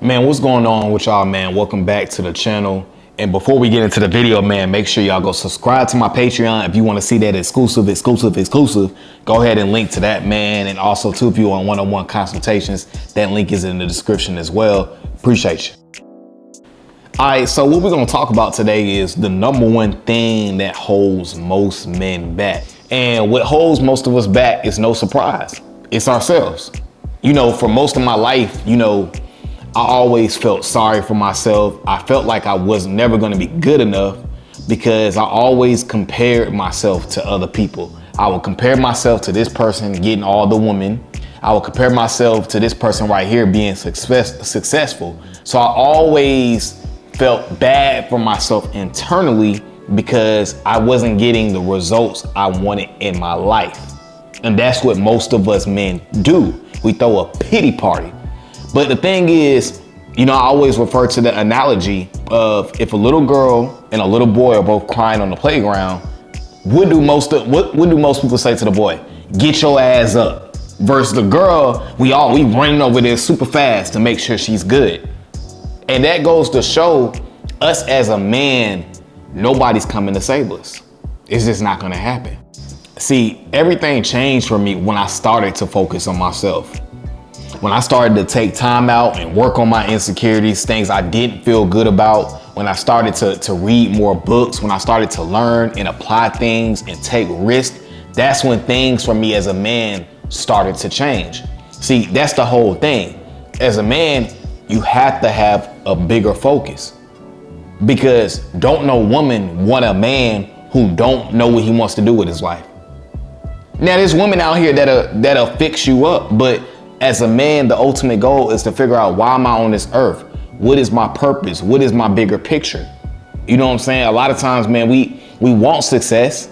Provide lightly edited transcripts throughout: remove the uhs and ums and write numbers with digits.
Man, what's going on with y'all, man? Welcome back to the channel. And before we get into the video, man, make sure y'all go subscribe to my Patreon if you want to see that exclusive. Go ahead and link to that, man. And also, too, if you want one-on-one consultations, that link is in the description as well. Appreciate you. All right, so what we're going to talk about today is the number one thing that holds most men back. And what holds most of us back is no surprise. It's ourselves. You know, for most of my life, I always felt sorry for myself. I felt like I was never going to be good enough because I always compared myself to other people. I would compare myself to this person getting all the women. I would compare myself to this person right here being successful. So I always felt bad for myself internally because I wasn't getting the results I wanted in my life. And that's what most of us men do. We throw a pity party. But the thing is, I always refer to the analogy of if a little girl and a little boy are both crying on the playground, what do most people say to the boy? Get your ass up. Versus the girl, we running over there super fast to make sure she's good. And that goes to show us as a man, nobody's coming to save us. It's just not gonna happen. See, everything changed for me when I started to focus on myself. When I started to take time out and work on my insecurities, things I didn't feel good about, when I started to read more books, when I started to learn and apply things and take risks, that's when things for me as a man started to change. See, that's the whole thing. As a man, you have to have a bigger focus because don't no woman want a man who don't know what he wants to do with his life. Now, there's women out here that'll fix you up, but as a man, the ultimate goal is to figure out, why am I on this earth? What is my purpose? What is my bigger picture? You know what I'm saying? A lot of times, man, we want success.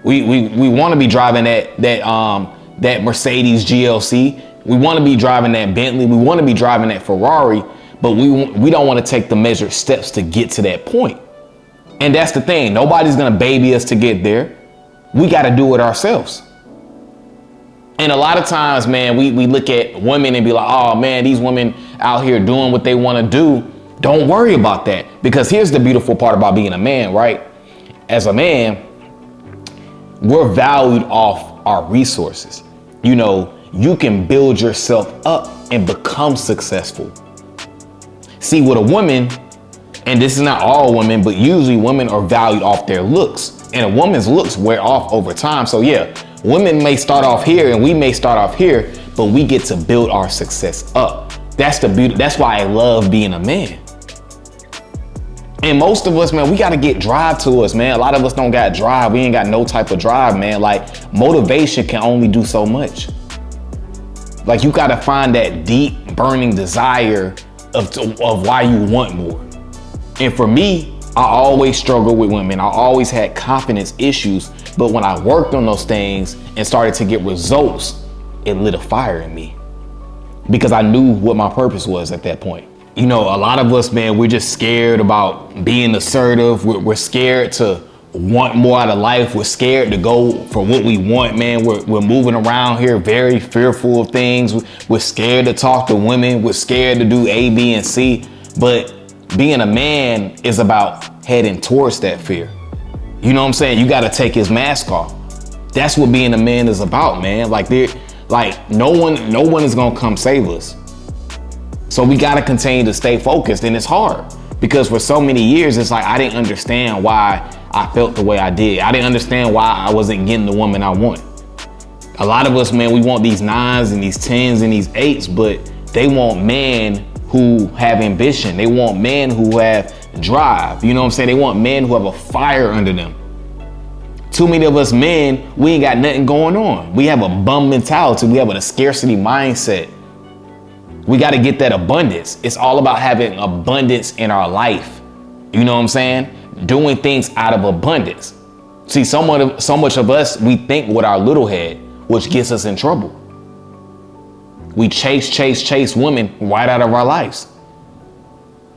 We want to be driving that Mercedes GLC. We want to be driving that Bentley. We want to be driving that Ferrari, but we don't want to take the measured steps to get to that point. And that's the thing. Nobody's going to baby us to get there. We got to do it ourselves. And a lot of times, man, we look at women and be like, oh man, these women out here doing what they want to do. Don't worry about that. Because here's the beautiful part about being a man, right? As a man, we're valued off our resources. You can build yourself up and become successful. See, with a woman, and this is not all women, but usually women are valued off their looks. And a woman's looks wear off over time. So yeah, women may start off here and we may start off here, but we get to build our success up. That's the beauty. That's why I love being a man. And most of us, man, we got to get drive to us, man. A lot of us don't got drive. We ain't got no type of drive, man. Like, motivation can only do so much. Like, you got to find that deep burning desire of why you want more. And for me, I always struggled with women. I always had confidence issues. But when I worked on those things and started to get results, it lit a fire in me because I knew what my purpose was at that point. A lot of us, man, we're just scared about being assertive. We're scared to want more out of life. We're scared to go for what we want, man. We're moving around here very fearful of things. We're scared to talk to women. We're scared to do A, B, and C. But being a man is about heading towards that fear. You know what I'm saying? You got to take his mask off. That's what being a man is about, man. Like no one is going to come save us. So we got to continue to stay focused. And it's hard because for so many years, it's like I didn't understand why I felt the way I did. I didn't understand why I wasn't getting the woman I want. A lot of us, man, we want these 9s and these 10s and these 8s, but they want men who have ambition. They want men who have drive. You know what I'm saying? They want men who have a fire under them. Too many of us men, we ain't got nothing going on. We have a bum mentality. We have a scarcity mindset. We got to get that abundance. It's all about having abundance in our life. You know what I'm saying? Doing things out of abundance. See, so much of us, we think with our little head, which gets us in trouble. We chase women right out of our lives.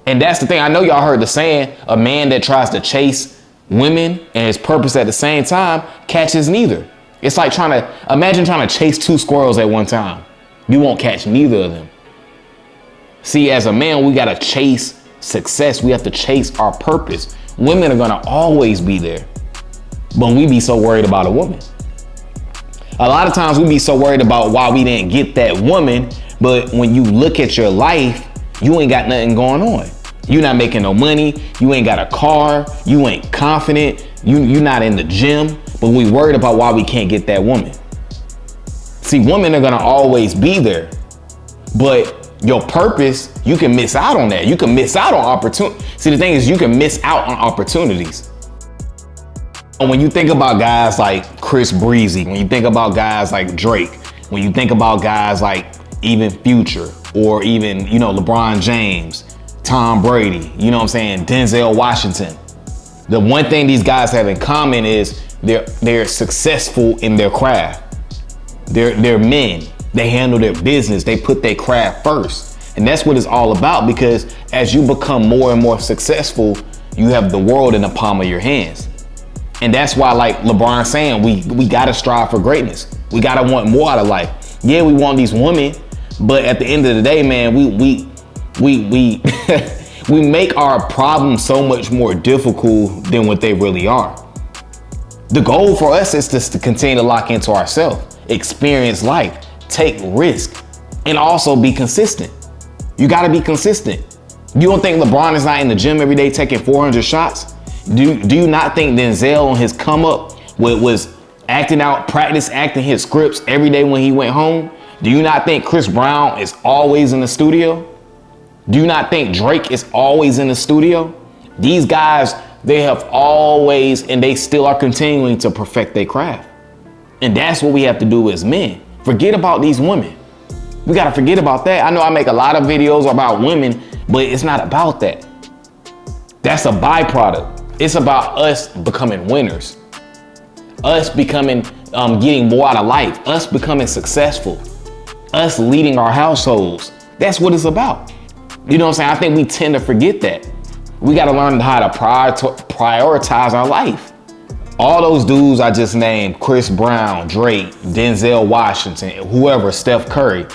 And that's the thing. I know y'all heard the saying, a man that tries to chase women and his purpose at the same time catches neither. It's like imagine trying to chase 2 squirrels at one time. You won't catch neither of them. See, as a man, we gotta chase success. We have to chase our purpose. Women are gonna always be there, but we be so worried about a woman. A lot of times we be so worried about why we didn't get that woman, but when you look at your life, you ain't got nothing going on. You're not making no money, you ain't got a car, you ain't confident, you're not in the gym, but we worried about why we can't get that woman. See, women are gonna always be there, but your purpose, you can miss out on that. You can miss out on opportunity. See, the thing is, you can miss out on opportunities. When you think about guys like Chris Breezy, when you think about guys like Drake, when you think about guys like even Future, or even, you know, LeBron James, Tom Brady, you know what I'm saying, Denzel Washington. The one thing these guys have in common is they're successful in their craft. They're men. They handle their business. They put their craft first. And that's what it's all about, because as you become more and more successful, you have the world in the palm of your hands. And that's why, like LeBron saying, we gotta strive for greatness. We gotta want more out of life. Yeah, we want these women, but at the end of the day, man, we we make our problems so much more difficult than what they really are. The goal for us is just to continue to lock into ourselves, experience life, take risk, and also be consistent. You gotta be consistent. You don't think LeBron is not in the gym every day taking 400 shots? Do you not think Denzel on his come up was acting out, practice acting his scripts every day when he went home? Do you not think Chris Brown is always in the studio? Do you not think Drake is always in the studio? These guys, they have always, and they still are continuing to perfect their craft. And that's what we have to do as men. Forget about these women. We gotta forget about that. I know I make a lot of videos about women, but it's not about that. That's a byproduct. It's about us becoming winners. Us becoming, getting more out of life. Us becoming successful. Us leading our households. That's what it's about. You know what I'm saying? I think we tend to forget that. We got to learn how to prioritize our life. All those dudes I just named, Chris Brown, Drake, Denzel Washington, whoever, Steph Curry,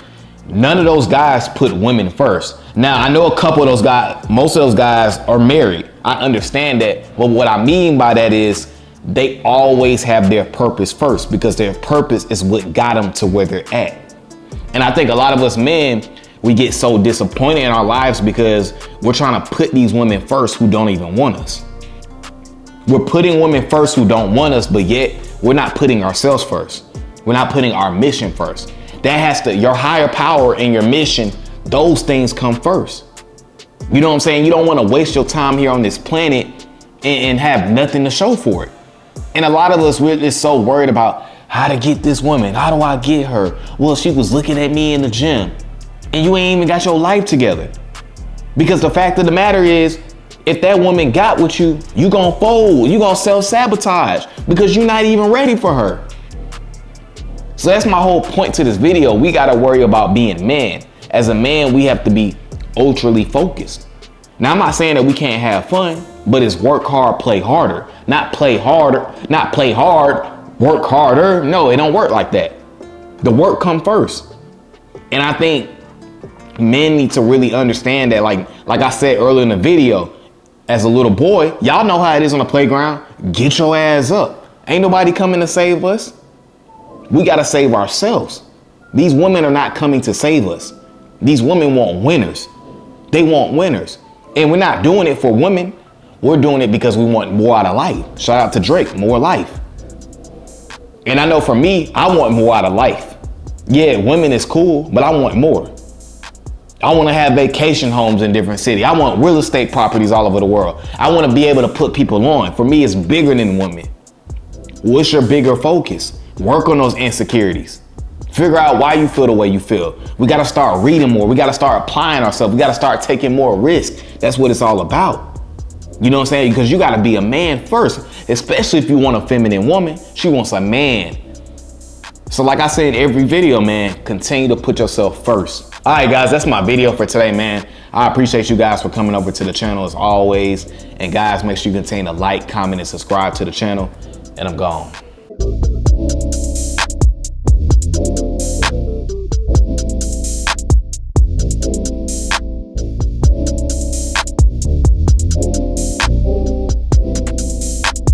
none of those guys put women first. Now, I know a couple of those guys, most of those guys are married. I understand that. But what I mean by that is they always have their purpose first, because their purpose is what got them to where they're at. And I think a lot of us men, we get so disappointed in our lives because we're trying to put these women first who don't even want us. We're putting women first who don't want us, but yet we're not putting ourselves first. We're not putting our mission first. That has to, your higher power and your mission, those things come first. You know what I'm saying? You don't want to waste your time here on this planet and have nothing to show for it. And a lot of us, we're just so worried about how to get this woman. How do I get her? Well, she was looking at me in the gym. And you ain't even got your life together. Because the fact of the matter is, if that woman got with you, you gonna fold, you gonna self-sabotage because you're not even ready for her. So that's my whole point to this video. We gotta worry about being men. As a man, we have to be ultrally focused. Now, I'm not saying that we can't have fun, but it's work hard, play harder. Not play harder, not play hard, work harder. No, it don't work like that. The work come first. And I think men need to really understand that, like I said earlier in the video, as a little boy, y'all know how it is on the playground. Get your ass up. Ain't nobody coming to save us. We gotta save ourselves. These women are not coming to save us. These women want winners. They want winners. And we're not doing it for women. We're doing it because we want more out of life. Shout out to Drake, more life. And I know for me, I want more out of life. Yeah, women is cool, but I want more. I want to have vacation homes in different cities. I want real estate properties all over the world. I want to be able to put people on. For me, it's bigger than women. What's your bigger focus? Work on those insecurities. Figure out why you feel the way you feel. We got to start reading more. We got to start applying ourselves. We got to start taking more risk. That's what it's all about. You know what I'm saying? Because you got to be a man first, especially if you want a feminine woman. She wants a man. So like I said in every video, man, continue to put yourself first. All right, guys, that's my video for today, man. I appreciate you guys for coming over to the channel as always. And guys, make sure you continue to like, comment, and subscribe to the channel. And I'm gone.